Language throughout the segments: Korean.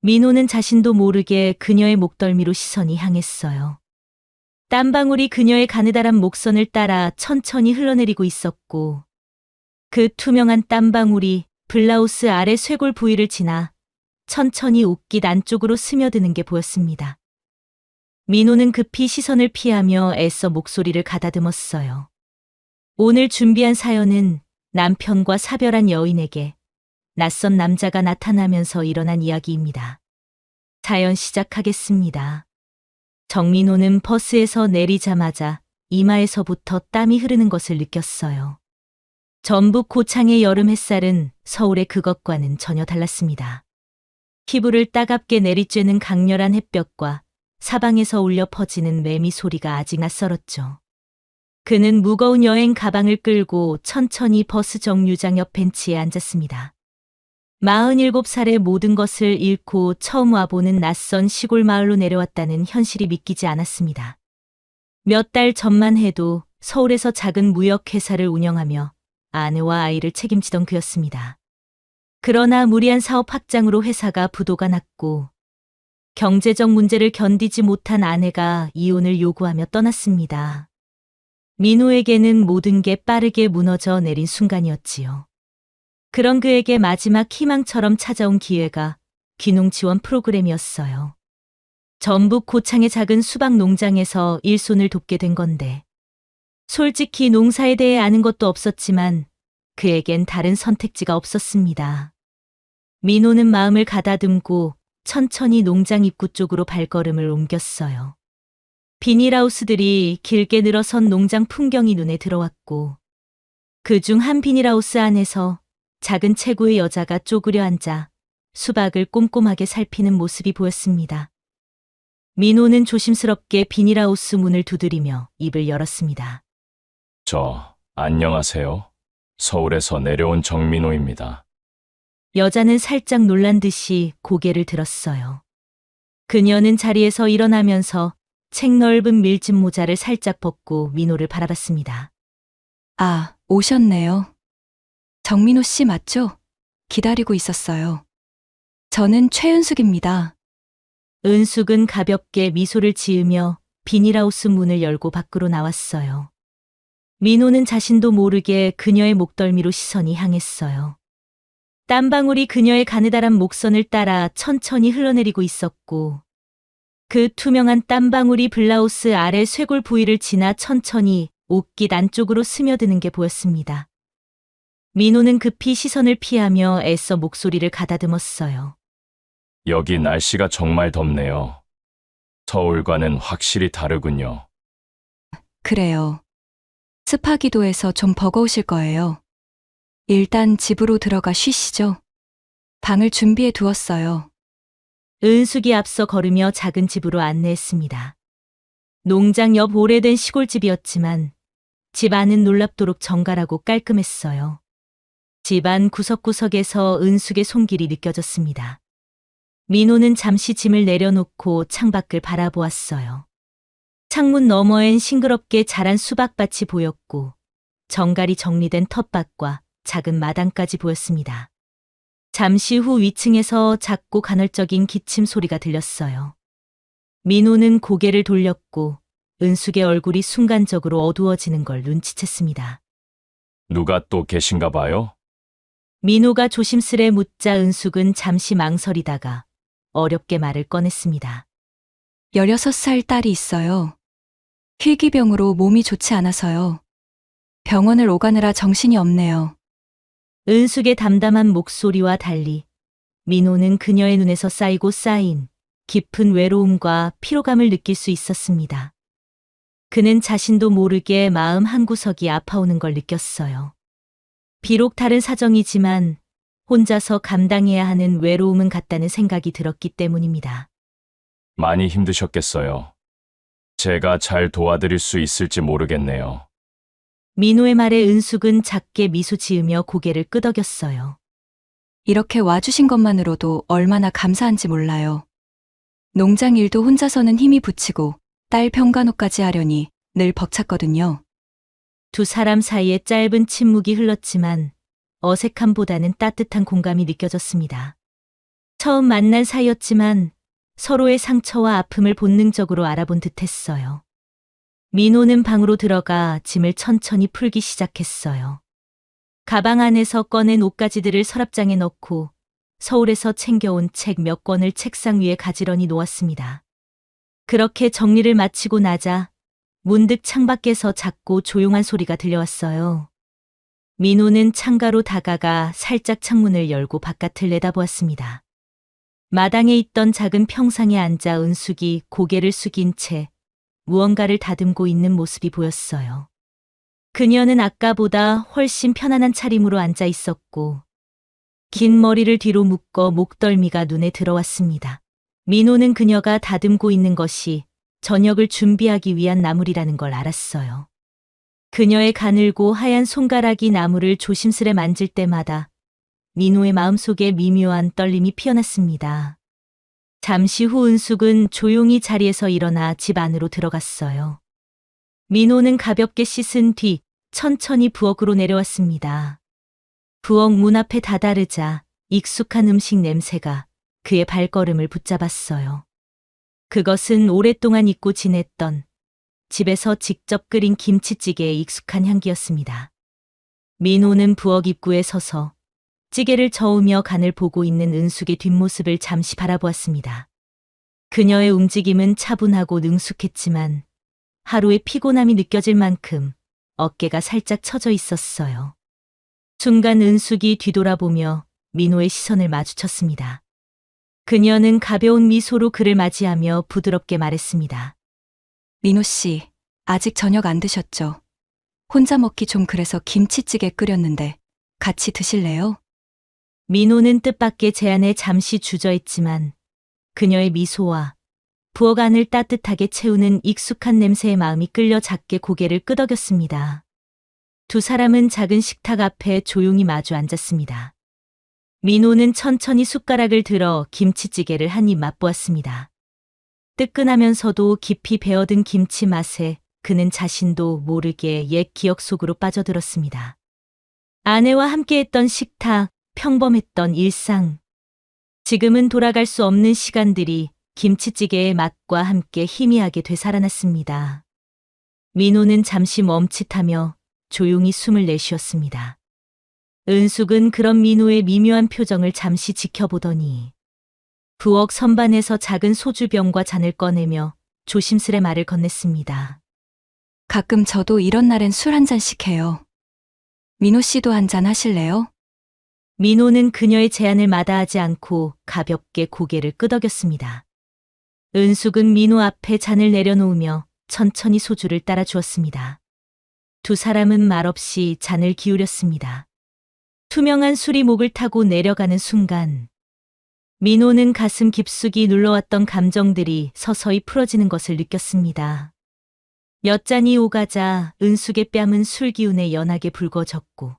민호는 자신도 모르게 그녀의 목덜미로 시선이 향했어요. 땀방울이 그녀의 가느다란 목선을 따라 천천히 흘러내리고 있었고, 그 투명한 땀방울이 블라우스 아래 쇄골 부위를 지나 천천히 옷깃 안쪽으로 스며드는 게 보였습니다. 민호는 급히 시선을 피하며 애써 목소리를 가다듬었어요. 오늘 준비한 사연은 남편과 사별한 여인에게 낯선 남자가 나타나면서 일어난 이야기입니다. 사연 시작하겠습니다. 정민호는 버스에서 내리자마자 이마에서부터 땀이 흐르는 것을 느꼈어요. 전북 고창의 여름 햇살은 서울의 그것과는 전혀 달랐습니다. 피부를 따갑게 내리쬐는 강렬한 햇볕과 사방에서 울려 퍼지는 매미 소리가 아직 낯설었죠. 그는 무거운 여행 가방을 끌고 천천히 버스 정류장 옆 벤치에 앉았습니다. 47살의 모든 것을 잃고 처음 와보는 낯선 시골 마을로 내려왔다는 현실이 믿기지 않았습니다. 몇 달 전만 해도 서울에서 작은 무역회사를 운영하며 아내와 아이를 책임지던 그였습니다. 그러나 무리한 사업 확장으로 회사가 부도가 났고 경제적 문제를 견디지 못한 아내가 이혼을 요구하며 떠났습니다. 민호에게는 모든 게 빠르게 무너져 내린 순간이었지요. 그런 그에게 마지막 희망처럼 찾아온 기회가 귀농 지원 프로그램이었어요. 전북 고창의 작은 수박 농장에서 일손을 돕게 된 건데, 솔직히 농사에 대해 아는 것도 없었지만 그에겐 다른 선택지가 없었습니다. 민호는 마음을 가다듬고 천천히 농장 입구 쪽으로 발걸음을 옮겼어요. 비닐하우스들이 길게 늘어선 농장 풍경이 눈에 들어왔고, 그중 한 비닐하우스 안에서 작은 체구의 여자가 쪼그려 앉아 수박을 꼼꼼하게 살피는 모습이 보였습니다. 민호는 조심스럽게 비닐하우스 문을 두드리며 입을 열었습니다. 안녕하세요. 서울에서 내려온 정민호입니다. 여자는 살짝 놀란 듯이 고개를 들었어요. 그녀는 자리에서 일어나면서 책 넓은 밀짚 모자를 살짝 벗고 민호를 바라봤습니다. 아, 오셨네요. 정민호 씨 맞죠? 기다리고 있었어요. 저는 최은숙입니다. 은숙은 가볍게 미소를 지으며 비닐하우스 문을 열고 밖으로 나왔어요. 민호는 자신도 모르게 그녀의 목덜미로 시선이 향했어요. 땀방울이 그녀의 가느다란 목선을 따라 천천히 흘러내리고 있었고, 그 투명한 땀방울이 블라우스 아래 쇄골 부위를 지나 천천히 옷깃 안쪽으로 스며드는 게 보였습니다. 민호는 급히 시선을 피하며 애써 목소리를 가다듬었어요. 여기 날씨가 정말 덥네요. 서울과는 확실히 다르군요. 그래요. 습하기도 해서 좀 버거우실 거예요. 일단 집으로 들어가 쉬시죠. 방을 준비해 두었어요. 은숙이 앞서 걸으며 작은 집으로 안내했습니다. 농장 옆 오래된 시골집이었지만 집 안은 놀랍도록 정갈하고 깔끔했어요. 집안 구석구석에서 은숙의 손길이 느껴졌습니다. 민호는 잠시 짐을 내려놓고 창밖을 바라보았어요. 창문 너머엔 싱그럽게 자란 수박밭이 보였고 정갈이 정리된 텃밭과 작은 마당까지 보였습니다. 잠시 후 위층에서 작고 간헐적인 기침 소리가 들렸어요. 민호는 고개를 돌렸고 은숙의 얼굴이 순간적으로 어두워지는 걸 눈치챘습니다. 누가 또 계신가 봐요? 민호가 조심스레 묻자 은숙은 잠시 망설이다가 어렵게 말을 꺼냈습니다. 16살 딸이 있어요. 희귀병으로 몸이 좋지 않아서요. 병원을 오가느라 정신이 없네요. 은숙의 담담한 목소리와 달리 민호는 그녀의 눈에서 쌓이고 쌓인 깊은 외로움과 피로감을 느낄 수 있었습니다. 그는 자신도 모르게 마음 한구석이 아파오는 걸 느꼈어요. 비록 다른 사정이지만 혼자서 감당해야 하는 외로움은 같다는 생각이 들었기 때문입니다. 많이 힘드셨겠어요. 제가 잘 도와드릴 수 있을지 모르겠네요. 민호의 말에 은숙은 작게 미소 지으며 고개를 끄덕였어요. 이렇게 와주신 것만으로도 얼마나 감사한지 몰라요. 농장 일도 혼자서는 힘이 붙이고 딸 평간호까지 하려니 늘 벅찼거든요. 두 사람 사이에 짧은 침묵이 흘렀지만 어색함보다는 따뜻한 공감이 느껴졌습니다. 처음 만난 사이였지만 서로의 상처와 아픔을 본능적으로 알아본 듯했어요. 민호는 방으로 들어가 짐을 천천히 풀기 시작했어요. 가방 안에서 꺼낸 옷가지들을 서랍장에 넣고 서울에서 챙겨온 책 몇 권을 책상 위에 가지런히 놓았습니다. 그렇게 정리를 마치고 나자 문득 창밖에서 작고 조용한 소리가 들려왔어요. 민호는 창가로 다가가 살짝 창문을 열고 바깥을 내다보았습니다. 마당에 있던 작은 평상에 앉아 은숙이 고개를 숙인 채 무언가를 다듬고 있는 모습이 보였어요. 그녀는 아까보다 훨씬 편안한 차림으로 앉아 있었고 긴 머리를 뒤로 묶어 목덜미가 눈에 들어왔습니다. 민호는 그녀가 다듬고 있는 것이 저녁을 준비하기 위한 나물이라는 걸 알았어요. 그녀의 가늘고 하얀 손가락이 나물을 조심스레 만질 때마다 민호의 마음속에 미묘한 떨림이 피어났습니다. 잠시 후 은숙은 조용히 자리에서 일어나 집 안으로 들어갔어요. 민호는 가볍게 씻은 뒤 천천히 부엌으로 내려왔습니다. 부엌 문 앞에 다다르자 익숙한 음식 냄새가 그의 발걸음을 붙잡았어요. 그것은 오랫동안 잊고 지냈던 집에서 직접 끓인 김치찌개의 익숙한 향기였습니다. 민호는 부엌 입구에 서서 찌개를 저으며 간을 보고 있는 은숙의 뒷모습을 잠시 바라보았습니다. 그녀의 움직임은 차분하고 능숙했지만 하루의 피곤함이 느껴질 만큼 어깨가 살짝 처져 있었어요. 순간 은숙이 뒤돌아보며 민호의 시선을 마주쳤습니다. 그녀는 가벼운 미소로 그를 맞이하며 부드럽게 말했습니다. 민호 씨, 아직 저녁 안 드셨죠? 혼자 먹기 좀 그래서 김치찌개 끓였는데 같이 드실래요? 민호는 뜻밖의 제안에 잠시 주저했지만 그녀의 미소와 부엌 안을 따뜻하게 채우는 익숙한 냄새에 마음이 끌려 작게 고개를 끄덕였습니다. 두 사람은 작은 식탁 앞에 조용히 마주 앉았습니다. 민호는 천천히 숟가락을 들어 김치찌개를 한 입 맛보았습니다. 뜨끈하면서도 깊이 배어든 김치 맛에 그는 자신도 모르게 옛 기억 속으로 빠져들었습니다. 아내와 함께했던 식탁, 평범했던 일상. 지금은 돌아갈 수 없는 시간들이 김치찌개의 맛과 함께 희미하게 되살아났습니다. 민호는 잠시 멈칫하며 조용히 숨을 내쉬었습니다. 은숙은 그런 민호의 미묘한 표정을 잠시 지켜보더니 부엌 선반에서 작은 소주병과 잔을 꺼내며 조심스레 말을 건넸습니다. 가끔 저도 이런 날엔 술 한 잔씩 해요. 민호 씨도 한 잔 하실래요? 민호는 그녀의 제안을 마다하지 않고 가볍게 고개를 끄덕였습니다. 은숙은 민호 앞에 잔을 내려놓으며 천천히 소주를 따라 주었습니다. 두 사람은 말없이 잔을 기울였습니다. 투명한 술이 목을 타고 내려가는 순간 민호는 가슴 깊숙이 눌러왔던 감정들이 서서히 풀어지는 것을 느꼈습니다. 몇 잔이 오가자 은숙의 뺨은 술 기운에 연하게 붉어졌고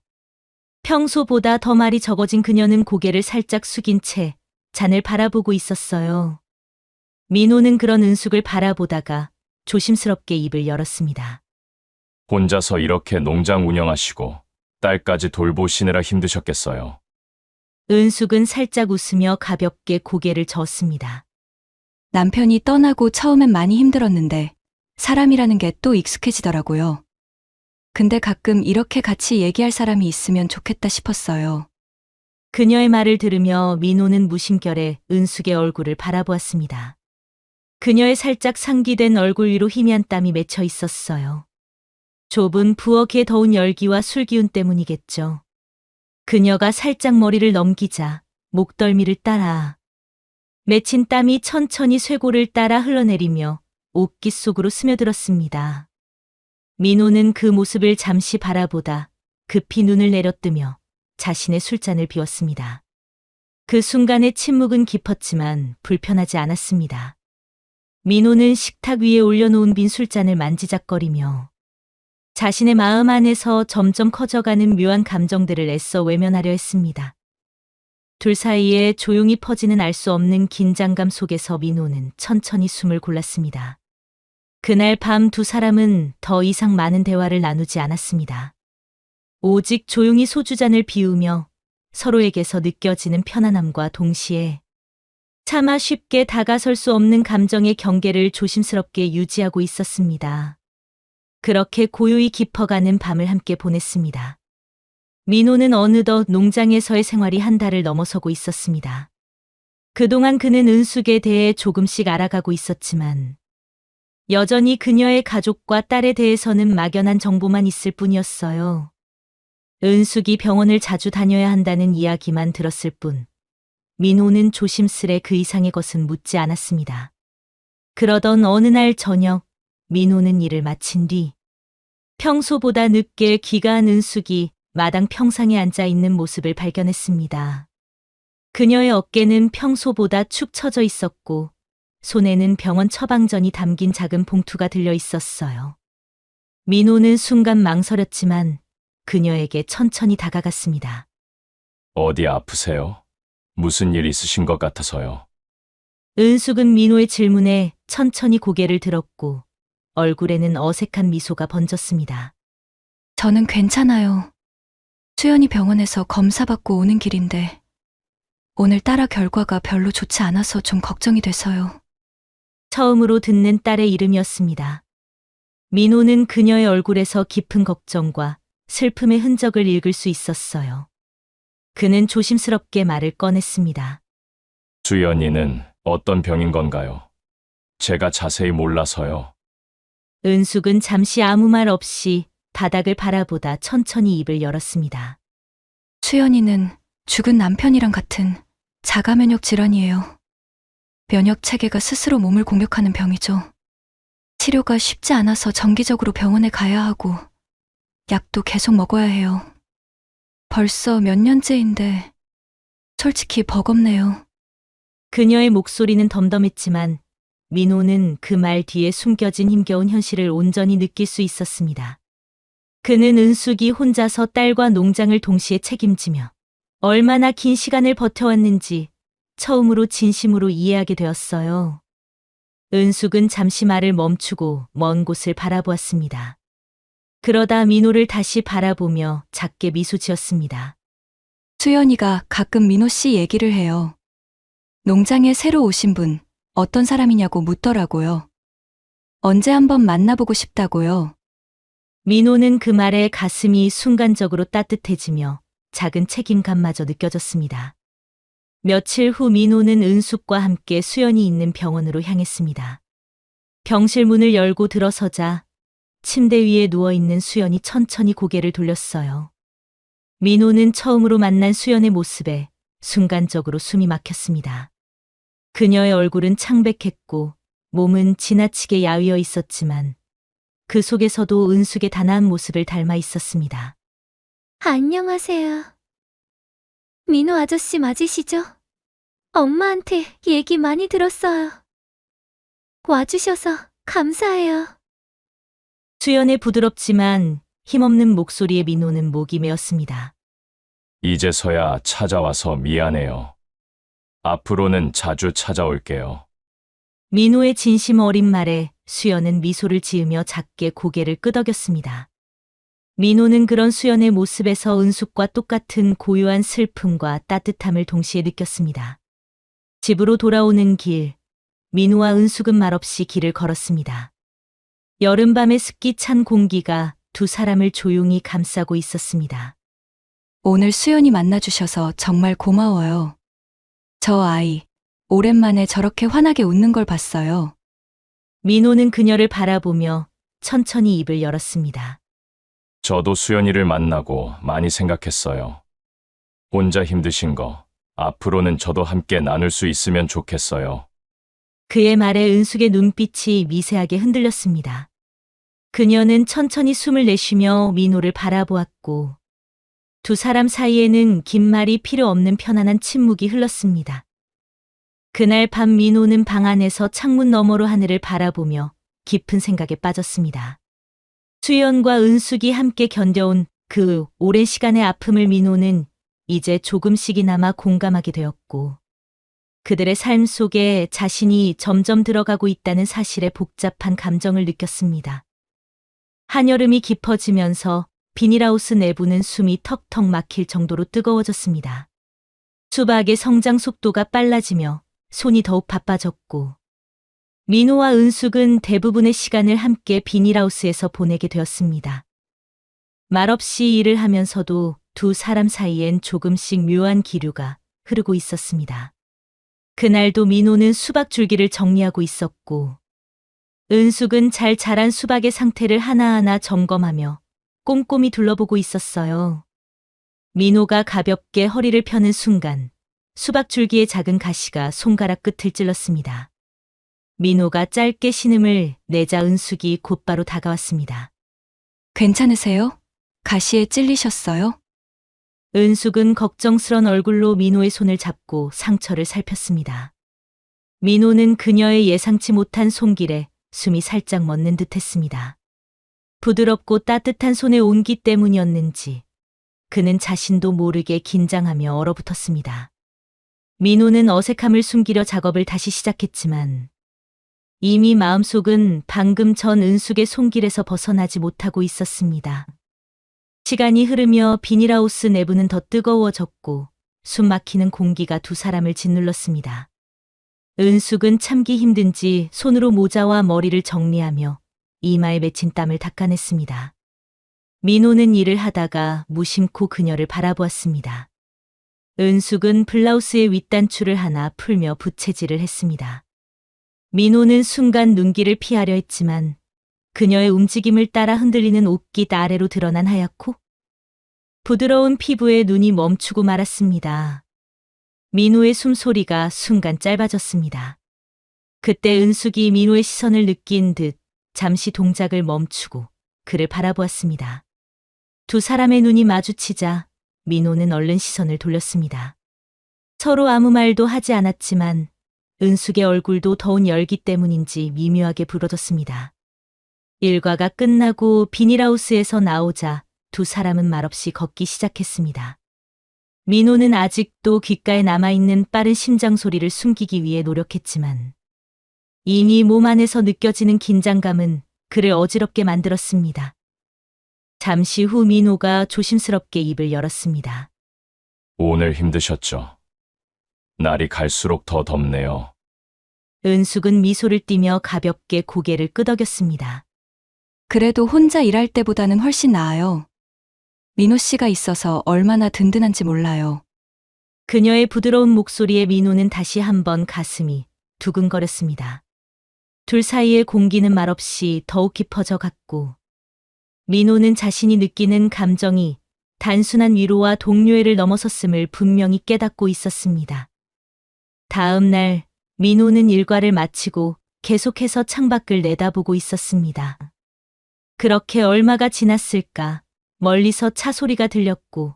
평소보다 더 말이 적어진 그녀는 고개를 살짝 숙인 채 잔을 바라보고 있었어요. 민호는 그런 은숙을 바라보다가 조심스럽게 입을 열었습니다. 혼자서 이렇게 농장 운영하시고 딸까지 돌보시느라 힘드셨겠어요. 은숙은 살짝 웃으며 가볍게 고개를 저었습니다. 남편이 떠나고 처음엔 많이 힘들었는데 사람이라는 게 또 익숙해지더라고요. 근데 가끔 이렇게 같이 얘기할 사람이 있으면 좋겠다 싶었어요. 그녀의 말을 들으며 민호는 무심결에 은숙의 얼굴을 바라보았습니다. 그녀의 살짝 상기된 얼굴 위로 희미한 땀이 맺혀 있었어요. 좁은 부엌의 더운 열기와 술 기운 때문이겠죠. 그녀가 살짝 머리를 넘기자 목덜미를 따라 맺힌 땀이 천천히 쇄골을 따라 흘러내리며 옷깃 속으로 스며들었습니다. 민호는 그 모습을 잠시 바라보다 급히 눈을 내려뜨며 자신의 술잔을 비웠습니다. 그 순간의 침묵은 깊었지만 불편하지 않았습니다. 민호는 식탁 위에 올려놓은 빈 술잔을 만지작거리며 자신의 마음 안에서 점점 커져가는 묘한 감정들을 애써 외면하려 했습니다. 둘 사이에 조용히 퍼지는 알 수 없는 긴장감 속에서 민호는 천천히 숨을 골랐습니다. 그날 밤 두 사람은 더 이상 많은 대화를 나누지 않았습니다. 오직 조용히 소주잔을 비우며 서로에게서 느껴지는 편안함과 동시에 차마 쉽게 다가설 수 없는 감정의 경계를 조심스럽게 유지하고 있었습니다. 그렇게 고요히 깊어가는 밤을 함께 보냈습니다. 민호는 어느덧 농장에서의 생활이 한 달을 넘어서고 있었습니다. 그동안 그는 은숙에 대해 조금씩 알아가고 있었지만 여전히 그녀의 가족과 딸에 대해서는 막연한 정보만 있을 뿐이었어요. 은숙이 병원을 자주 다녀야 한다는 이야기만 들었을 뿐 민호는 조심스레 그 이상의 것은 묻지 않았습니다. 그러던 어느 날 저녁 민호는 일을 마친 뒤 평소보다 늦게 귀가한 은숙이 마당 평상에 앉아 있는 모습을 발견했습니다. 그녀의 어깨는 평소보다 축 처져 있었고 손에는 병원 처방전이 담긴 작은 봉투가 들려 있었어요. 민호는 순간 망설였지만 그녀에게 천천히 다가갔습니다. 어디 아프세요? 무슨 일 있으신 것 같아서요. 은숙은 민호의 질문에 천천히 고개를 들었고 얼굴에는 어색한 미소가 번졌습니다. 저는 괜찮아요. 수연이 병원에서 검사받고 오는 길인데 오늘 따라 결과가 별로 좋지 않아서 좀 걱정이 돼서요. 처음으로 듣는 딸의 이름이었습니다. 민호는 그녀의 얼굴에서 깊은 걱정과 슬픔의 흔적을 읽을 수 있었어요. 그는 조심스럽게 말을 꺼냈습니다. 수연이는 어떤 병인 건가요? 제가 자세히 몰라서요. 은숙은 잠시 아무 말 없이 바닥을 바라보다 천천히 입을 열었습니다. 수연이는 죽은 남편이랑 같은 자가 면역 질환이에요. 면역 체계가 스스로 몸을 공격하는 병이죠. 치료가 쉽지 않아서 정기적으로 병원에 가야 하고 약도 계속 먹어야 해요. 벌써 몇 년째인데 솔직히 버겁네요. 그녀의 목소리는 덤덤했지만 민호는 그 말 뒤에 숨겨진 힘겨운 현실을 온전히 느낄 수 있었습니다. 그는 은숙이 혼자서 딸과 농장을 동시에 책임지며 얼마나 긴 시간을 버텨왔는지 처음으로 진심으로 이해하게 되었어요. 은숙은 잠시 말을 멈추고 먼 곳을 바라보았습니다. 그러다 민호를 다시 바라보며 작게 미소 지었습니다. 수연이가 가끔 민호 씨 얘기를 해요. 농장에 새로 오신 분 어떤 사람이냐고 묻더라고요. 언제 한번 만나보고 싶다고요. 민호는 그 말에 가슴이 순간적으로 따뜻해지며 작은 책임감마저 느껴졌습니다. 며칠 후 민호는 은숙과 함께 수연이 있는 병원으로 향했습니다. 병실 문을 열고 들어서자 침대 위에 누워있는 수연이 천천히 고개를 돌렸어요. 민호는 처음으로 만난 수연의 모습에 순간적으로 숨이 막혔습니다. 그녀의 얼굴은 창백했고 몸은 지나치게 야위어 있었지만 그 속에서도 은숙의 단아한 모습을 닮아 있었습니다. 안녕하세요. 민호 아저씨 맞으시죠? 엄마한테 얘기 많이 들었어요. 와주셔서 감사해요. 수연의 부드럽지만 힘없는 목소리에 민호는 목이 메었습니다. 이제서야 찾아와서 미안해요. 앞으로는 자주 찾아올게요. 민호의 진심 어린 말에 수연은 미소를 지으며 작게 고개를 끄덕였습니다. 민호는 그런 수연의 모습에서 은숙과 똑같은 고요한 슬픔과 따뜻함을 동시에 느꼈습니다. 집으로 돌아오는 길, 민호와 은숙은 말없이 길을 걸었습니다. 여름밤의 습기 찬 공기가 두 사람을 조용히 감싸고 있었습니다. 오늘 수연이 만나주셔서 정말 고마워요. 저 아이, 오랜만에 저렇게 환하게 웃는 걸 봤어요. 민호는 그녀를 바라보며 천천히 입을 열었습니다. 저도 수연이를 만나고 많이 생각했어요. 혼자 힘드신 거, 앞으로는 저도 함께 나눌 수 있으면 좋겠어요. 그의 말에 은숙의 눈빛이 미세하게 흔들렸습니다. 그녀는 천천히 숨을 내쉬며 민호를 바라보았고 두 사람 사이에는 긴 말이 필요 없는 편안한 침묵이 흘렀습니다. 그날 밤 민호는 방 안에서 창문 너머로 하늘을 바라보며 깊은 생각에 빠졌습니다. 수연과 은숙이 함께 견뎌온 그 오랜 시간의 아픔을 민호는 이제 조금씩이나마 공감하게 되었고 그들의 삶 속에 자신이 점점 들어가고 있다는 사실에 복잡한 감정을 느꼈습니다. 한여름이 깊어지면서 비닐하우스 내부는 숨이 턱턱 막힐 정도로 뜨거워졌습니다. 수박의 성장 속도가 빨라지며 손이 더욱 바빠졌고, 민호와 은숙은 대부분의 시간을 함께 비닐하우스에서 보내게 되었습니다. 말없이 일을 하면서도 두 사람 사이엔 조금씩 묘한 기류가 흐르고 있었습니다. 그날도 민호는 수박 줄기를 정리하고 있었고, 은숙은 잘 자란 수박의 상태를 하나하나 점검하며 꼼꼼히 둘러보고 있었어요. 민호가 가볍게 허리를 펴는 순간 수박 줄기의 작은 가시가 손가락 끝을 찔렀습니다. 민호가 짧게 신음을 내자 은숙이 곧바로 다가왔습니다. 괜찮으세요? 가시에 찔리셨어요? 은숙은 걱정스런 얼굴로 민호의 손을 잡고 상처를 살폈습니다. 민호는 그녀의 예상치 못한 손길에 숨이 살짝 멎는 듯했습니다. 부드럽고 따뜻한 손의 온기 때문이었는지 그는 자신도 모르게 긴장하며 얼어붙었습니다. 민호는 어색함을 숨기려 작업을 다시 시작했지만 이미 마음속은 방금 전 은숙의 손길에서 벗어나지 못하고 있었습니다. 시간이 흐르며 비닐하우스 내부는 더 뜨거워졌고 숨 막히는 공기가 두 사람을 짓눌렀습니다. 은숙은 참기 힘든지 손으로 모자와 머리를 정리하며 이마에 맺힌 땀을 닦아냈습니다. 민호는 일을 하다가 무심코 그녀를 바라보았습니다. 은숙은 블라우스의 윗단추를 하나 풀며 부채질을 했습니다. 민호는 순간 눈길을 피하려 했지만 그녀의 움직임을 따라 흔들리는 옷깃 아래로 드러난 하얗고 부드러운 피부에 눈이 멈추고 말았습니다. 민호의 숨소리가 순간 짧아졌습니다. 그때 은숙이 민호의 시선을 느낀 듯 잠시 동작을 멈추고 그를 바라보았습니다. 두 사람의 눈이 마주치자 민호는 얼른 시선을 돌렸습니다. 서로 아무 말도 하지 않았지만 은숙의 얼굴도 더운 열기 때문인지 미묘하게 부러졌습니다. 일과가 끝나고 비닐하우스에서 나오자 두 사람은 말없이 걷기 시작했습니다. 민호는 아직도 귓가에 남아있는 빠른 심장 소리를 숨기기 위해 노력했지만 이미 몸 안에서 느껴지는 긴장감은 그를 어지럽게 만들었습니다. 잠시 후 민호가 조심스럽게 입을 열었습니다. 오늘 힘드셨죠? 날이 갈수록 더 덥네요. 은숙은 미소를 띠며 가볍게 고개를 끄덕였습니다. 그래도 혼자 일할 때보다는 훨씬 나아요. 민호 씨가 있어서 얼마나 든든한지 몰라요. 그녀의 부드러운 목소리에 민호는 다시 한번 가슴이 두근거렸습니다. 둘 사이의 공기는 말없이 더욱 깊어져 갔고 민호는 자신이 느끼는 감정이 단순한 위로와 동료애를 넘어섰음을 분명히 깨닫고 있었습니다. 다음 날 민호는 일과를 마치고 계속해서 창밖을 내다보고 있었습니다. 그렇게 얼마가 지났을까 멀리서 차 소리가 들렸고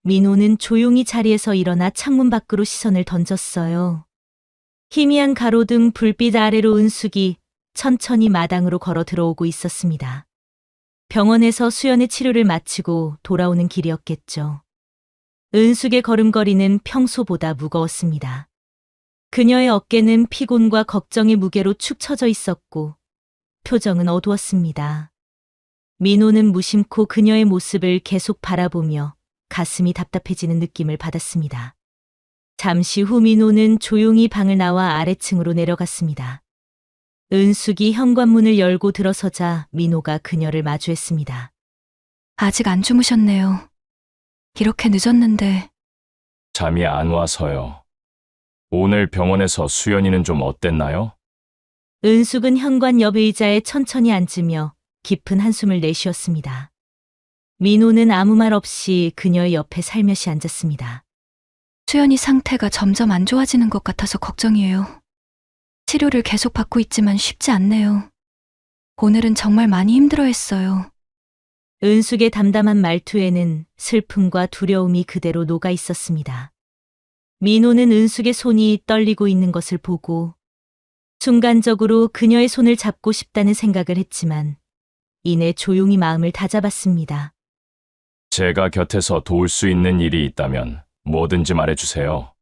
민호는 조용히 자리에서 일어나 창문 밖으로 시선을 던졌어요. 희미한 가로등 불빛 아래로 은숙이 천천히 마당으로 걸어 들어오고 있었습니다. 병원에서 수연의 치료를 마치고 돌아오는 길이었겠죠. 은숙의 걸음걸이는 평소보다 무거웠습니다. 그녀의 어깨는 피곤과 걱정의 무게로 축 처져 있었고 표정은 어두웠습니다. 민호는 무심코 그녀의 모습을 계속 바라보며 가슴이 답답해지는 느낌을 받았습니다. 잠시 후 민호는 조용히 방을 나와 아래층으로 내려갔습니다. 은숙이 현관문을 열고 들어서자 민호가 그녀를 마주했습니다. 아직 안 주무셨네요. 이렇게 늦었는데. 잠이 안 와서요. 오늘 병원에서 수연이는 좀 어땠나요? 은숙은 현관 옆 의자에 천천히 앉으며 깊은 한숨을 내쉬었습니다. 민호는 아무 말 없이 그녀의 옆에 살며시 앉았습니다. 수연이 상태가 점점 안 좋아지는 것 같아서 걱정이에요. 치료를 계속 받고 있지만 쉽지 않네요. 오늘은 정말 많이 힘들어했어요. 은숙의 담담한 말투에는 슬픔과 두려움이 그대로 녹아 있었습니다. 민호는 은숙의 손이 떨리고 있는 것을 보고 순간적으로 그녀의 손을 잡고 싶다는 생각을 했지만 이내 조용히 마음을 다잡았습니다. 제가 곁에서 도울 수 있는 일이 있다면 뭐든지 말해주세요.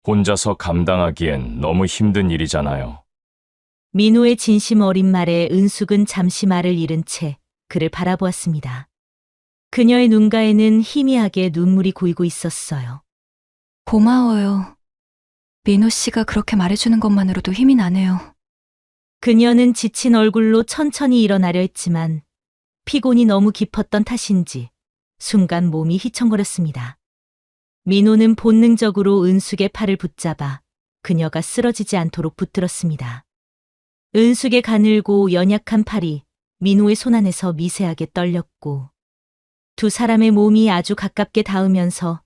혼자서 감당하기엔 너무 힘든 일이잖아요. 민호의 진심 어린 말에 은숙은 잠시 말을 잃은 채 그를 바라보았습니다. 그녀의 눈가에는 희미하게 눈물이 고이고 있었어요. 고마워요. 민호 씨가 그렇게 말해주는 것만으로도 힘이 나네요. 그녀는 지친 얼굴로 천천히 일어나려 했지만 피곤이 너무 깊었던 탓인지 순간 몸이 휘청거렸습니다. 민호는 본능적으로 은숙의 팔을 붙잡아 그녀가 쓰러지지 않도록 붙들었습니다. 은숙의 가늘고 연약한 팔이 민호의 손 안에서 미세하게 떨렸고 두 사람의 몸이 아주 가깝게 닿으면서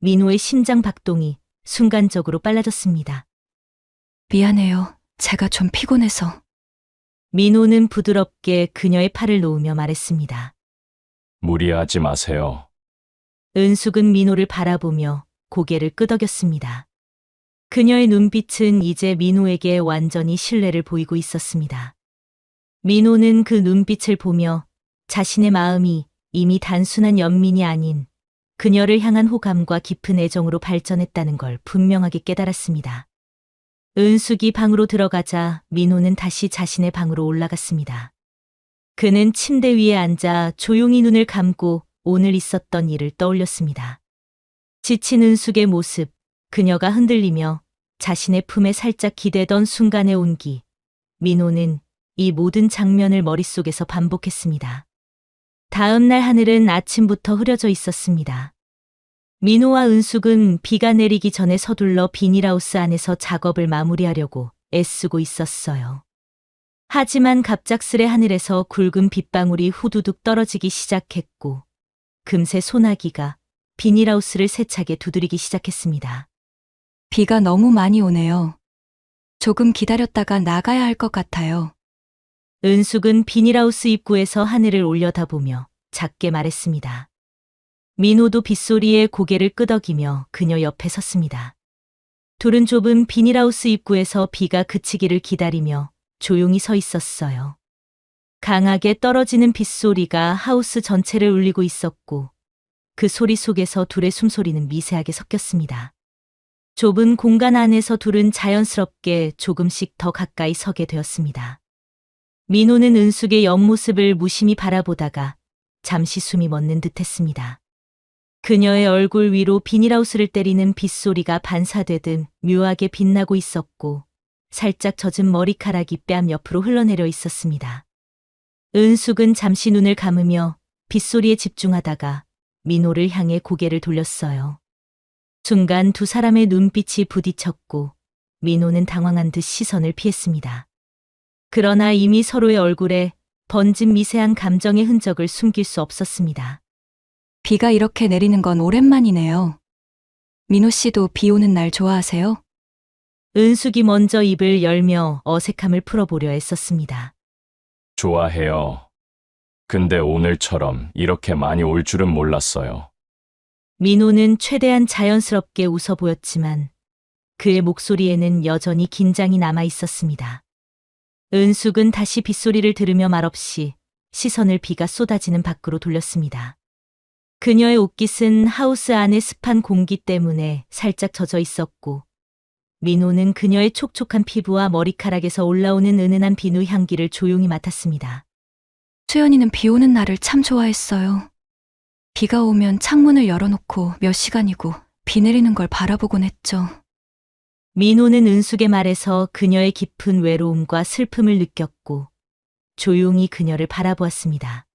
민호의 심장 박동이 순간적으로 빨라졌습니다. 미안해요. 제가 좀 피곤해서. 민호는 부드럽게 그녀의 팔을 놓으며 말했습니다. 무리하지 마세요. 은숙은 민호를 바라보며 고개를 끄덕였습니다. 그녀의 눈빛은 이제 민호에게 완전히 신뢰를 보이고 있었습니다. 민호는 그 눈빛을 보며 자신의 마음이 이미 단순한 연민이 아닌 그녀를 향한 호감과 깊은 애정으로 발전했다는 걸 분명하게 깨달았습니다. 은숙이 방으로 들어가자 민호는 다시 자신의 방으로 올라갔습니다. 그는 침대 위에 앉아 조용히 눈을 감고 오늘 있었던 일을 떠올렸습니다. 지친 은숙의 모습, 그녀가 흔들리며 자신의 품에 살짝 기대던 순간의 온기. 민호는 이 모든 장면을 머릿속에서 반복했습니다. 다음 날 하늘은 아침부터 흐려져 있었습니다. 민호와 은숙은 비가 내리기 전에 서둘러 비닐하우스 안에서 작업을 마무리하려고 애쓰고 있었어요. 하지만 갑작스레 하늘에서 굵은 빗방울이 후두둑 떨어지기 시작했고 금세 소나기가 비닐하우스를 세차게 두드리기 시작했습니다. 비가 너무 많이 오네요. 조금 기다렸다가 나가야 할 것 같아요. 은숙은 비닐하우스 입구에서 하늘을 올려다보며 작게 말했습니다. 민호도 빗소리에 고개를 끄덕이며 그녀 옆에 섰습니다. 둘은 좁은 비닐하우스 입구에서 비가 그치기를 기다리며 조용히 서 있었어요. 강하게 떨어지는 빗소리가 하우스 전체를 울리고 있었고 그 소리 속에서 둘의 숨소리는 미세하게 섞였습니다. 좁은 공간 안에서 둘은 자연스럽게 조금씩 더 가까이 서게 되었습니다. 민호는 은숙의 옆모습을 무심히 바라보다가 잠시 숨이 멎는 듯했습니다. 그녀의 얼굴 위로 비닐하우스를 때리는 빗소리가 반사되듯 묘하게 빛나고 있었고 살짝 젖은 머리카락이 뺨 옆으로 흘러내려 있었습니다. 은숙은 잠시 눈을 감으며 빗소리에 집중하다가 민호를 향해 고개를 돌렸어요. 순간 두 사람의 눈빛이 부딪혔고 민호는 당황한 듯 시선을 피했습니다. 그러나 이미 서로의 얼굴에 번진 미세한 감정의 흔적을 숨길 수 없었습니다. 비가 이렇게 내리는 건 오랜만이네요. 민호 씨도 비 오는 날 좋아하세요? 은숙이 먼저 입을 열며 어색함을 풀어보려 애썼습니다. 좋아해요. 근데 오늘처럼 이렇게 많이 올 줄은 몰랐어요. 민호는 최대한 자연스럽게 웃어 보였지만 그의 목소리에는 여전히 긴장이 남아 있었습니다. 은숙은 다시 빗소리를 들으며 말없이 시선을 비가 쏟아지는 밖으로 돌렸습니다. 그녀의 옷깃은 하우스 안의 습한 공기 때문에 살짝 젖어 있었고 민호는 그녀의 촉촉한 피부와 머리카락에서 올라오는 은은한 비누 향기를 조용히 맡았습니다. 수연이는 비 오는 날을 참 좋아했어요. 비가 오면 창문을 열어놓고 몇 시간이고 비 내리는 걸 바라보곤 했죠. 민호는 은숙의 말에서 그녀의 깊은 외로움과 슬픔을 느꼈고 조용히 그녀를 바라보았습니다.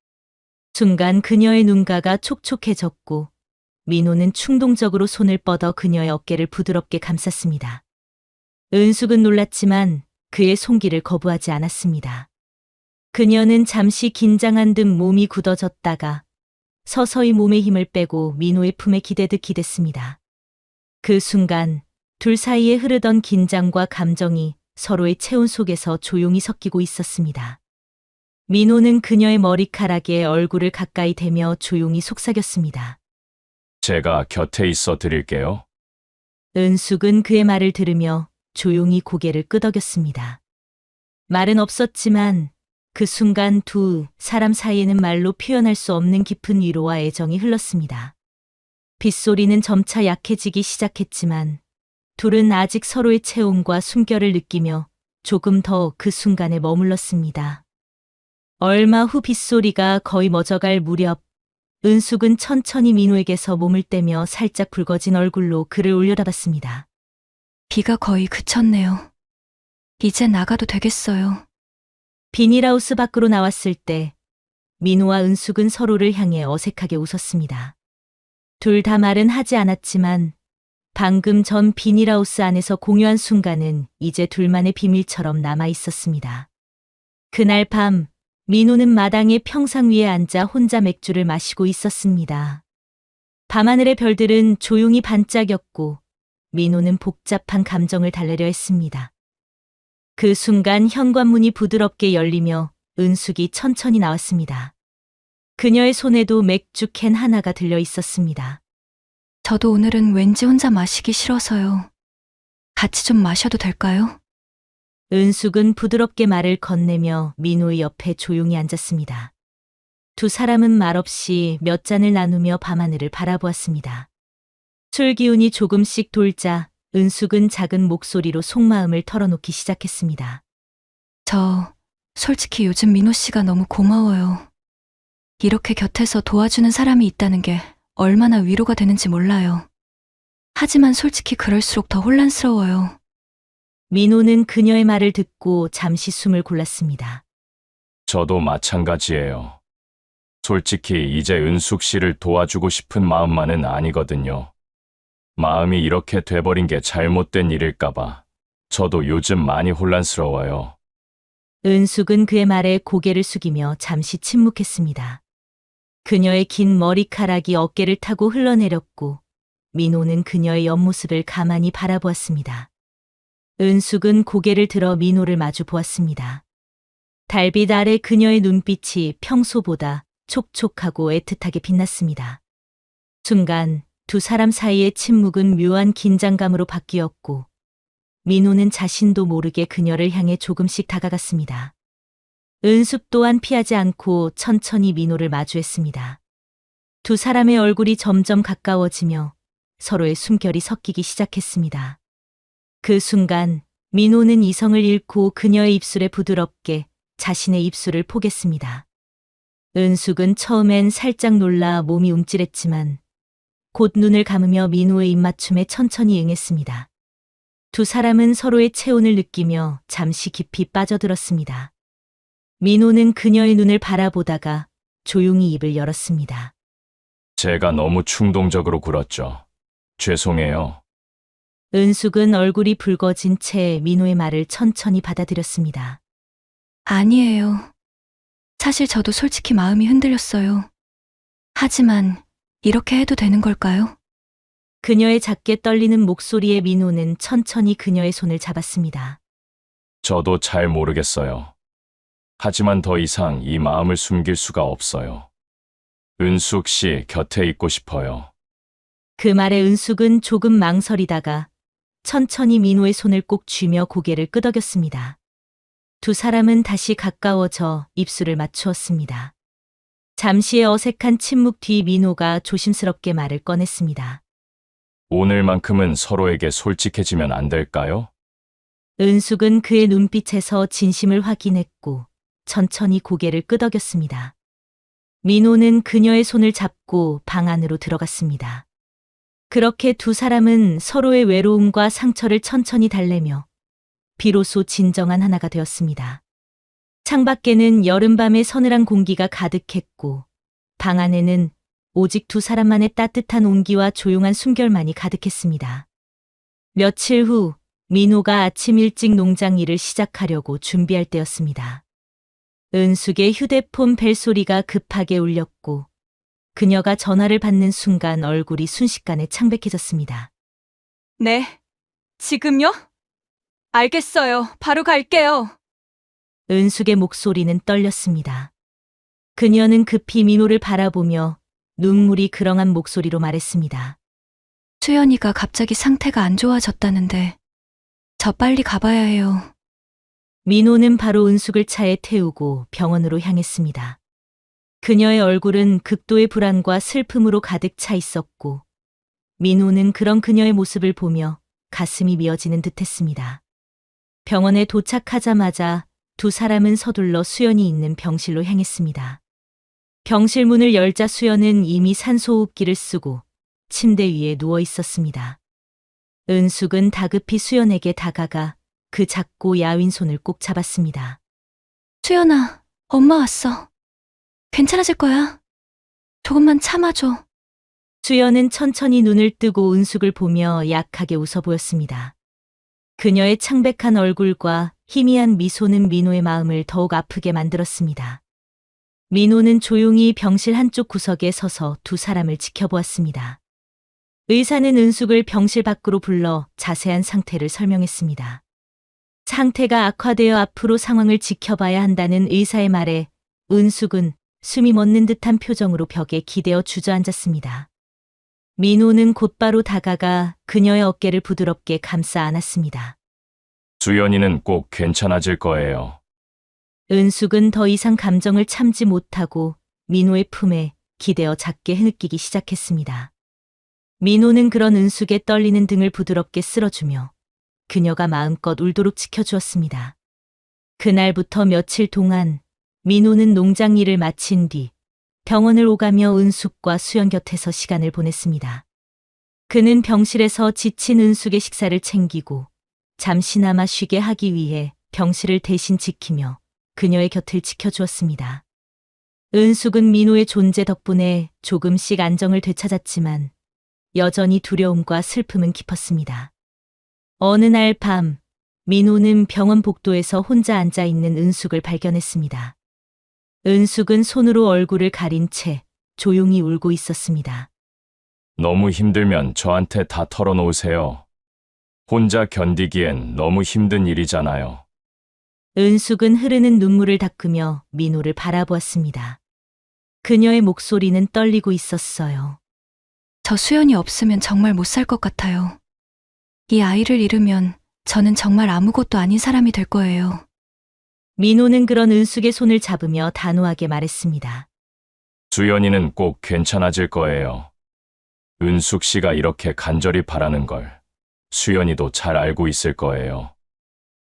순간 그녀의 눈가가 촉촉해졌고 민호는 충동적으로 손을 뻗어 그녀의 어깨를 부드럽게 감쌌습니다. 은숙은 놀랐지만 그의 손길을 거부하지 않았습니다. 그녀는 잠시 긴장한 듯 몸이 굳어졌다가 서서히 몸의 힘을 빼고 민호의 품에 기대듯 기댔습니다. 그 순간 둘 사이에 흐르던 긴장과 감정이 서로의 체온 속에서 조용히 섞이고 있었습니다. 민호는 그녀의 머리카락에 얼굴을 가까이 대며 조용히 속삭였습니다. 제가 곁에 있어 드릴게요. 은숙은 그의 말을 들으며 조용히 고개를 끄덕였습니다. 말은 없었지만 그 순간 두 사람 사이에는 말로 표현할 수 없는 깊은 위로와 애정이 흘렀습니다. 빗소리는 점차 약해지기 시작했지만 둘은 아직 서로의 체온과 숨결을 느끼며 조금 더 그 순간에 머물렀습니다. 얼마 후 빗소리가 거의 멎어갈 무렵 은숙은 천천히 민호에게서 몸을 떼며 살짝 붉어진 얼굴로 그를 올려다봤습니다. 비가 거의 그쳤네요. 이제 나가도 되겠어요. 비닐하우스 밖으로 나왔을 때 민호와 은숙은 서로를 향해 어색하게 웃었습니다. 둘 다 말은 하지 않았지만 방금 전 비닐하우스 안에서 공유한 순간은 이제 둘만의 비밀처럼 남아 있었습니다. 그날 밤 민호는 마당의 평상 위에 앉아 혼자 맥주를 마시고 있었습니다. 밤하늘의 별들은 조용히 반짝였고 민호는 복잡한 감정을 달래려 했습니다. 그 순간 현관문이 부드럽게 열리며 은숙이 천천히 나왔습니다. 그녀의 손에도 맥주 캔 하나가 들려 있었습니다. 저도 오늘은 왠지 혼자 마시기 싫어서요. 같이 좀 마셔도 될까요? 은숙은 부드럽게 말을 건네며 민호의 옆에 조용히 앉았습니다. 두 사람은 말없이 몇 잔을 나누며 밤하늘을 바라보았습니다. 술 기운이 조금씩 돌자 은숙은 작은 목소리로 속마음을 털어놓기 시작했습니다. 저 솔직히 요즘 민호 씨가 너무 고마워요. 이렇게 곁에서 도와주는 사람이 있다는 게 얼마나 위로가 되는지 몰라요. 하지만 솔직히 그럴수록 더 혼란스러워요. 민호는 그녀의 말을 듣고 잠시 숨을 골랐습니다. 저도 마찬가지예요. 솔직히 이제 은숙 씨를 도와주고 싶은 마음만은 아니거든요. 마음이 이렇게 돼버린 게 잘못된 일일까봐 저도 요즘 많이 혼란스러워요. 은숙은 그의 말에 고개를 숙이며 잠시 침묵했습니다. 그녀의 긴 머리카락이 어깨를 타고 흘러내렸고 민호는 그녀의 옆모습을 가만히 바라보았습니다. 은숙은 고개를 들어 민호를 마주 보았습니다. 달빛 아래 그녀의 눈빛이 평소보다 촉촉하고 애틋하게 빛났습니다. 순간 두 사람 사이의 침묵은 묘한 긴장감으로 바뀌었고 민호는 자신도 모르게 그녀를 향해 조금씩 다가갔습니다. 은숙 또한 피하지 않고 천천히 민호를 마주했습니다. 두 사람의 얼굴이 점점 가까워지며 서로의 숨결이 섞이기 시작했습니다. 그 순간 민호는 이성을 잃고 그녀의 입술에 부드럽게 자신의 입술을 포겠습니다. 은숙은 처음엔 살짝 놀라 몸이 움찔했지만 곧 눈을 감으며 민호의 입맞춤에 천천히 응했습니다. 두 사람은 서로의 체온을 느끼며 잠시 깊이 빠져들었습니다. 민호는 그녀의 눈을 바라보다가 조용히 입을 열었습니다. 제가 너무 충동적으로 굴었죠. 죄송해요. 은숙은 얼굴이 붉어진 채 민호의 말을 천천히 받아들였습니다. 아니에요. 사실 저도 솔직히 마음이 흔들렸어요. 하지만 이렇게 해도 되는 걸까요? 그녀의 작게 떨리는 목소리에 민호는 천천히 그녀의 손을 잡았습니다. 저도 잘 모르겠어요. 하지만 더 이상 이 마음을 숨길 수가 없어요. 은숙 씨 곁에 있고 싶어요. 그 말에 은숙은 조금 망설이다가 천천히 민호의 손을 꼭 쥐며 고개를 끄덕였습니다. 두 사람은 다시 가까워져 입술을 맞추었습니다. 잠시의 어색한 침묵 뒤 민호가 조심스럽게 말을 꺼냈습니다. 오늘만큼은 서로에게 솔직해지면 안 될까요? 은숙은 그의 눈빛에서 진심을 확인했고 천천히 고개를 끄덕였습니다. 민호는 그녀의 손을 잡고 방 안으로 들어갔습니다. 그렇게 두 사람은 서로의 외로움과 상처를 천천히 달래며 비로소 진정한 하나가 되었습니다. 창밖에는 여름밤의 서늘한 공기가 가득했고 방 안에는 오직 두 사람만의 따뜻한 온기와 조용한 숨결만이 가득했습니다. 며칠 후 민호가 아침 일찍 농장 일을 시작하려고 준비할 때였습니다. 은숙의 휴대폰 벨소리가 급하게 울렸고 그녀가 전화를 받는 순간 얼굴이 순식간에 창백해졌습니다. 네. 지금요? 알겠어요. 바로 갈게요. 은숙의 목소리는 떨렸습니다. 그녀는 급히 민호를 바라보며 눈물이 그렁한 목소리로 말했습니다. 수연이가 갑자기 상태가 안 좋아졌다는데 저 빨리 가봐야 해요. 민호는 바로 은숙을 차에 태우고 병원으로 향했습니다. 그녀의 얼굴은 극도의 불안과 슬픔으로 가득 차 있었고 민호는 그런 그녀의 모습을 보며 가슴이 미어지는 듯했습니다. 병원에 도착하자마자 두 사람은 서둘러 수연이 있는 병실로 향했습니다. 병실 문을 열자 수연은 이미 산소호흡기를 쓰고 침대 위에 누워 있었습니다. 은숙은 다급히 수연에게 다가가 그 작고 야윈 손을 꼭 잡았습니다. 수연아, 엄마 왔어. 괜찮아질 거야. 조금만 참아줘. 수연은 천천히 눈을 뜨고 은숙을 보며 약하게 웃어 보였습니다. 그녀의 창백한 얼굴과 희미한 미소는 민호의 마음을 더욱 아프게 만들었습니다. 민호는 조용히 병실 한쪽 구석에 서서 두 사람을 지켜보았습니다. 의사는 은숙을 병실 밖으로 불러 자세한 상태를 설명했습니다. 상태가 악화되어 앞으로 상황을 지켜봐야 한다는 의사의 말에 은숙은 숨이 멎는 듯한 표정으로 벽에 기대어 주저앉았습니다. 민호는 곧바로 다가가 그녀의 어깨를 부드럽게 감싸 안았습니다. 수연이는 꼭 괜찮아질 거예요. 은숙은 더 이상 감정을 참지 못하고 민호의 품에 기대어 작게 흐느끼기 시작했습니다. 민호는 그런 은숙의 떨리는 등을 부드럽게 쓸어주며 그녀가 마음껏 울도록 지켜주었습니다. 그날부터 며칠 동안 민호는 농장 일을 마친 뒤 병원을 오가며 은숙과 수연 곁에서 시간을 보냈습니다. 그는 병실에서 지친 은숙의 식사를 챙기고 잠시나마 쉬게 하기 위해 병실을 대신 지키며 그녀의 곁을 지켜주었습니다. 은숙은 민호의 존재 덕분에 조금씩 안정을 되찾았지만 여전히 두려움과 슬픔은 깊었습니다. 어느 날 밤, 민호는 병원 복도에서 혼자 앉아 있는 은숙을 발견했습니다. 은숙은 손으로 얼굴을 가린 채 조용히 울고 있었습니다. 너무 힘들면 저한테 다 털어놓으세요. 혼자 견디기엔 너무 힘든 일이잖아요. 은숙은 흐르는 눈물을 닦으며 민호를 바라보았습니다. 그녀의 목소리는 떨리고 있었어요. 저 수연이 없으면 정말 못 살 것 같아요. 이 아이를 잃으면 저는 정말 아무것도 아닌 사람이 될 거예요. 민호는 그런 은숙의 손을 잡으며 단호하게 말했습니다. 수연이는 꼭 괜찮아질 거예요. 은숙 씨가 이렇게 간절히 바라는 걸 수연이도 잘 알고 있을 거예요.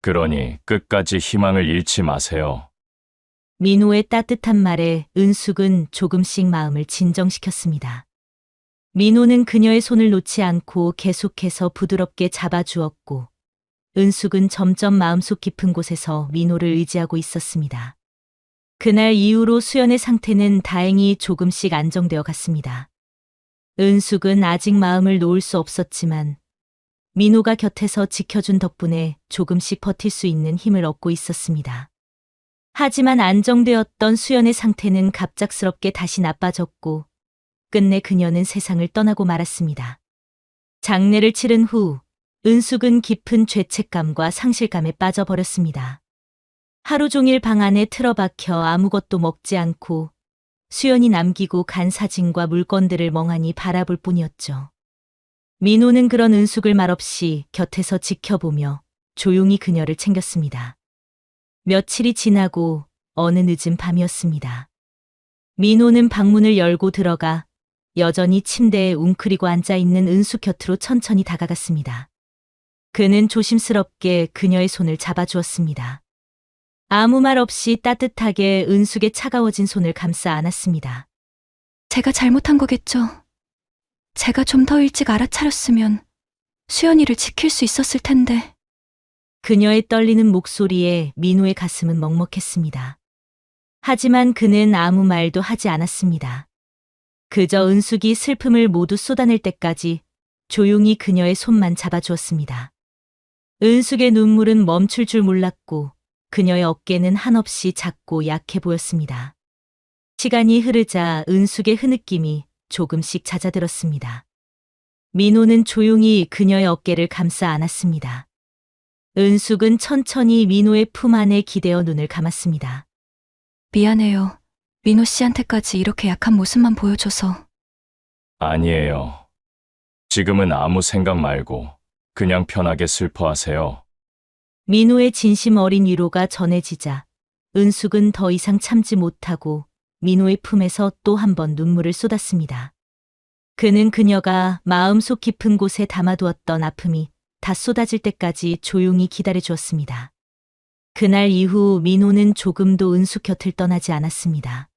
그러니 끝까지 희망을 잃지 마세요. 민호의 따뜻한 말에 은숙은 조금씩 마음을 진정시켰습니다. 민호는 그녀의 손을 놓지 않고 계속해서 부드럽게 잡아주었고 은숙은 점점 마음속 깊은 곳에서 민호를 의지하고 있었습니다. 그날 이후로 수연의 상태는 다행히 조금씩 안정되어 갔습니다. 은숙은 아직 마음을 놓을 수 없었지만 민호가 곁에서 지켜준 덕분에 조금씩 버틸 수 있는 힘을 얻고 있었습니다. 하지만 안정되었던 수연의 상태는 갑작스럽게 다시 나빠졌고 끝내 그녀는 세상을 떠나고 말았습니다. 장례를 치른 후 은숙은 깊은 죄책감과 상실감에 빠져버렸습니다. 하루 종일 방 안에 틀어박혀 아무것도 먹지 않고 수연이 남기고 간 사진과 물건들을 멍하니 바라볼 뿐이었죠. 민호는 그런 은숙을 말없이 곁에서 지켜보며 조용히 그녀를 챙겼습니다. 며칠이 지나고 어느 늦은 밤이었습니다. 민호는 방문을 열고 들어가 여전히 침대에 웅크리고 앉아있는 은숙 곁으로 천천히 다가갔습니다. 그는 조심스럽게 그녀의 손을 잡아주었습니다. 아무 말 없이 따뜻하게 은숙의 차가워진 손을 감싸 안았습니다. 제가 잘못한 거겠죠. 제가 좀 더 일찍 알아차렸으면 수연이를 지킬 수 있었을 텐데. 그녀의 떨리는 목소리에 민호의 가슴은 먹먹했습니다. 하지만 그는 아무 말도 하지 않았습니다. 그저 은숙이 슬픔을 모두 쏟아낼 때까지 조용히 그녀의 손만 잡아주었습니다. 은숙의 눈물은 멈출 줄 몰랐고 그녀의 어깨는 한없이 작고 약해 보였습니다. 시간이 흐르자 은숙의 흐느낌이 조금씩 잦아들었습니다. 민호는 조용히 그녀의 어깨를 감싸 안았습니다. 은숙은 천천히 민호의 품 안에 기대어 눈을 감았습니다. 미안해요. 민호 씨한테까지 이렇게 약한 모습만 보여줘서. 아니에요. 지금은 아무 생각 말고 그냥 편하게 슬퍼하세요. 민호의 진심 어린 위로가 전해지자 은숙은 더 이상 참지 못하고 민호의 품에서 또 한 번 눈물을 쏟았습니다. 그는 그녀가 마음속 깊은 곳에 담아두었던 아픔이 다 쏟아질 때까지 조용히 기다려 주었습니다. 그날 이후 민호는 조금도 은숙 곁을 떠나지 않았습니다.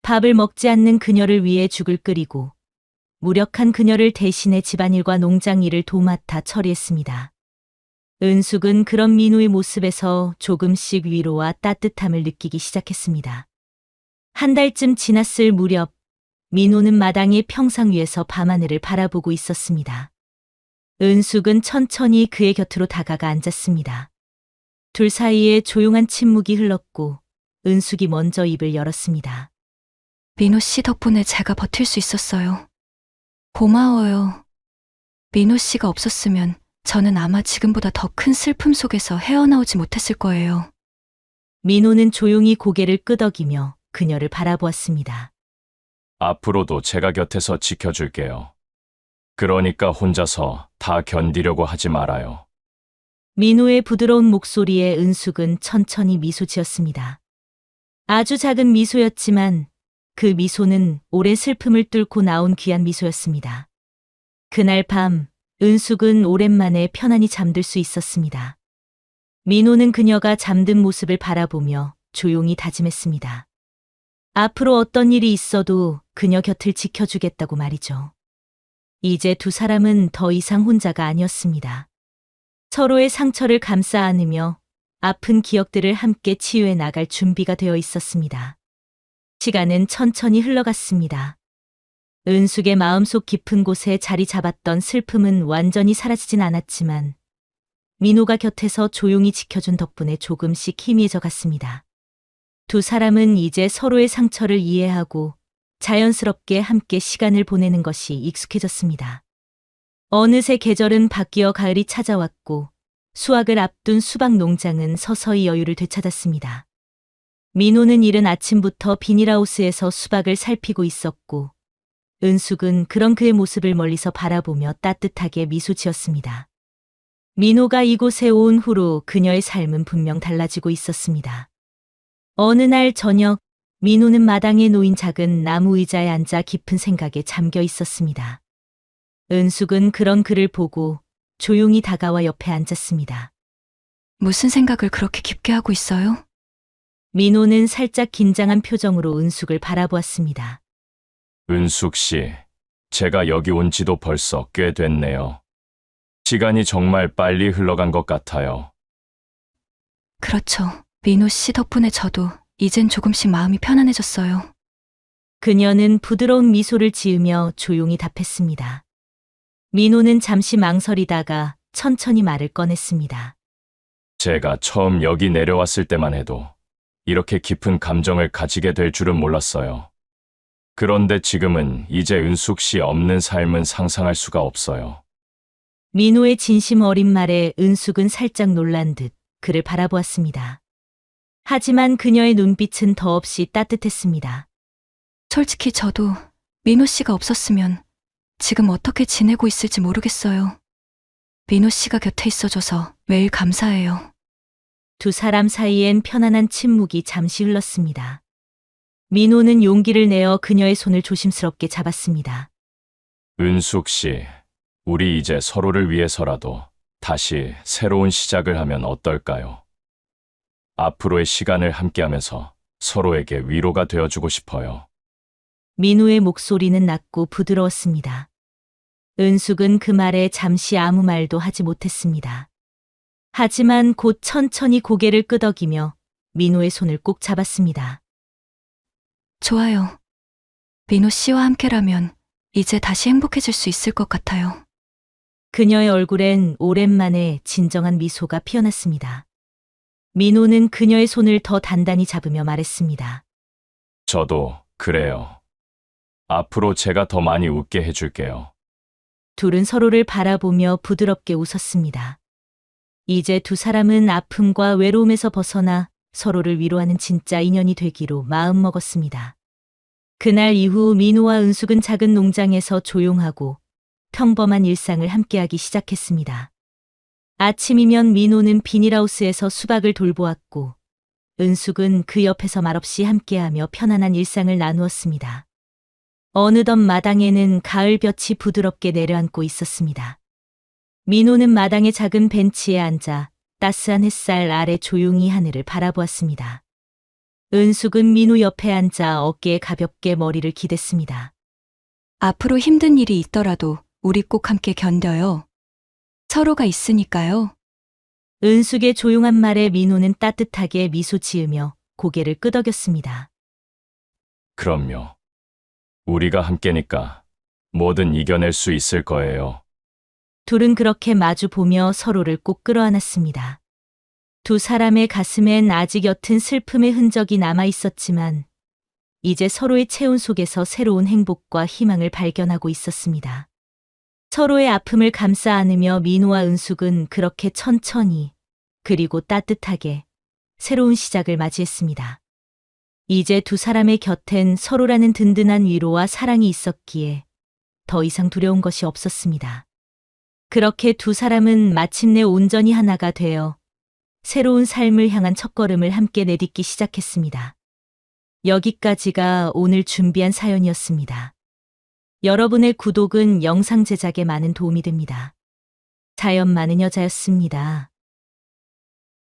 밥을 먹지 않는 그녀를 위해 죽을 끓이고 무력한 그녀를 대신해 집안일과 농장 일을 도맡아 처리했습니다. 은숙은 그런 민호의 모습에서 조금씩 위로와 따뜻함을 느끼기 시작했습니다. 한 달쯤 지났을 무렵, 민호는 마당의 평상 위에서 밤하늘을 바라보고 있었습니다. 은숙은 천천히 그의 곁으로 다가가 앉았습니다. 둘 사이에 조용한 침묵이 흘렀고 은숙이 먼저 입을 열었습니다. 민호 씨 덕분에 제가 버틸 수 있었어요. 고마워요. 민호 씨가 없었으면 저는 아마 지금보다 더 큰 슬픔 속에서 헤어나오지 못했을 거예요. 민호는 조용히 고개를 끄덕이며 그녀를 바라보았습니다. 앞으로도 제가 곁에서 지켜줄게요. 그러니까 혼자서 다 견디려고 하지 말아요. 민호의 부드러운 목소리에 은숙은 천천히 미소 지었습니다. 아주 작은 미소였지만 그 미소는 오랜 슬픔을 뚫고 나온 귀한 미소였습니다. 그날 밤 은숙은 오랜만에 편안히 잠들 수 있었습니다. 민호는 그녀가 잠든 모습을 바라보며 조용히 다짐했습니다. 앞으로 어떤 일이 있어도 그녀 곁을 지켜주겠다고 말이죠. 이제 두 사람은 더 이상 혼자가 아니었습니다. 서로의 상처를 감싸 안으며 아픈 기억들을 함께 치유해 나갈 준비가 되어 있었습니다. 시간은 천천히 흘러갔습니다. 은숙의 마음속 깊은 곳에 자리 잡았던 슬픔은 완전히 사라지진 않았지만 민호가 곁에서 조용히 지켜준 덕분에 조금씩 희미해져 갔습니다. 두 사람은 이제 서로의 상처를 이해하고 자연스럽게 함께 시간을 보내는 것이 익숙해졌습니다. 어느새 계절은 바뀌어 가을이 찾아왔고 수확을 앞둔 수박 농장은 서서히 여유를 되찾았습니다. 민호는 이른 아침부터 비닐하우스에서 수박을 살피고 있었고 은숙은 그런 그의 모습을 멀리서 바라보며 따뜻하게 미소 지었습니다. 민호가 이곳에 온 후로 그녀의 삶은 분명 달라지고 있었습니다. 어느 날 저녁, 민호는 마당에 놓인 작은 나무 의자에 앉아 깊은 생각에 잠겨 있었습니다. 은숙은 그런 그를 보고 조용히 다가와 옆에 앉았습니다. 무슨 생각을 그렇게 깊게 하고 있어요? 민호는 살짝 긴장한 표정으로 은숙을 바라보았습니다. 은숙 씨, 제가 여기 온 지도 벌써 꽤 됐네요. 시간이 정말 빨리 흘러간 것 같아요. 그렇죠. 민호 씨 덕분에 저도 이젠 조금씩 마음이 편안해졌어요. 그녀는 부드러운 미소를 지으며 조용히 답했습니다. 민호는 잠시 망설이다가 천천히 말을 꺼냈습니다. 제가 처음 여기 내려왔을 때만 해도 이렇게 깊은 감정을 가지게 될 줄은 몰랐어요. 그런데 지금은 이제 은숙 씨 없는 삶은 상상할 수가 없어요. 민호의 진심 어린 말에 은숙은 살짝 놀란 듯 그를 바라보았습니다. 하지만 그녀의 눈빛은 더없이 따뜻했습니다. 솔직히 저도 민호 씨가 없었으면 지금 어떻게 지내고 있을지 모르겠어요. 민호 씨가 곁에 있어줘서 매일 감사해요. 두 사람 사이엔 편안한 침묵이 잠시 흘렀습니다. 민호는 용기를 내어 그녀의 손을 조심스럽게 잡았습니다. 은숙 씨, 우리 이제 서로를 위해서라도 다시 새로운 시작을 하면 어떨까요? 앞으로의 시간을 함께하면서 서로에게 위로가 되어주고 싶어요. 민호의 목소리는 낮고 부드러웠습니다. 은숙은 그 말에 잠시 아무 말도 하지 못했습니다. 하지만 곧 천천히 고개를 끄덕이며 민호의 손을 꼭 잡았습니다. 좋아요. 민호 씨와 함께라면 이제 다시 행복해질 수 있을 것 같아요. 그녀의 얼굴엔 오랜만에 진정한 미소가 피어났습니다. 민호는 그녀의 손을 더 단단히 잡으며 말했습니다. 저도 그래요. 앞으로 제가 더 많이 웃게 해줄게요. 둘은 서로를 바라보며 부드럽게 웃었습니다. 이제 두 사람은 아픔과 외로움에서 벗어나 서로를 위로하는 진짜 인연이 되기로 마음먹었습니다. 그날 이후 민호와 은숙은 작은 농장에서 조용하고 평범한 일상을 함께하기 시작했습니다. 아침이면 민호는 비닐하우스에서 수박을 돌보았고 은숙은 그 옆에서 말없이 함께하며 편안한 일상을 나누었습니다. 어느덧 마당에는 가을볕이 부드럽게 내려앉고 있었습니다. 민호는 마당의 작은 벤치에 앉아 따스한 햇살 아래 조용히 하늘을 바라보았습니다. 은숙은 민호 옆에 앉아 어깨에 가볍게 머리를 기댔습니다. 앞으로 힘든 일이 있더라도 우리 꼭 함께 견뎌요. 서로가 있으니까요. 은숙의 조용한 말에 민호는 따뜻하게 미소 지으며 고개를 끄덕였습니다. 그럼요. 우리가 함께니까 뭐든 이겨낼 수 있을 거예요. 둘은 그렇게 마주 보며 서로를 꼭 끌어안았습니다. 두 사람의 가슴엔 아직 옅은 슬픔의 흔적이 남아 있었지만 이제 서로의 체온 속에서 새로운 행복과 희망을 발견하고 있었습니다. 서로의 아픔을 감싸 안으며 민호와 은숙은 그렇게 천천히 그리고 따뜻하게 새로운 시작을 맞이했습니다. 이제 두 사람의 곁엔 서로라는 든든한 위로와 사랑이 있었기에 더 이상 두려운 것이 없었습니다. 그렇게 두 사람은 마침내 온전히 하나가 되어 새로운 삶을 향한 첫걸음을 함께 내딛기 시작했습니다. 여기까지가 오늘 준비한 사연이었습니다. 여러분의 구독은 영상 제작에 많은 도움이 됩니다. 사연 많은 여자였습니다.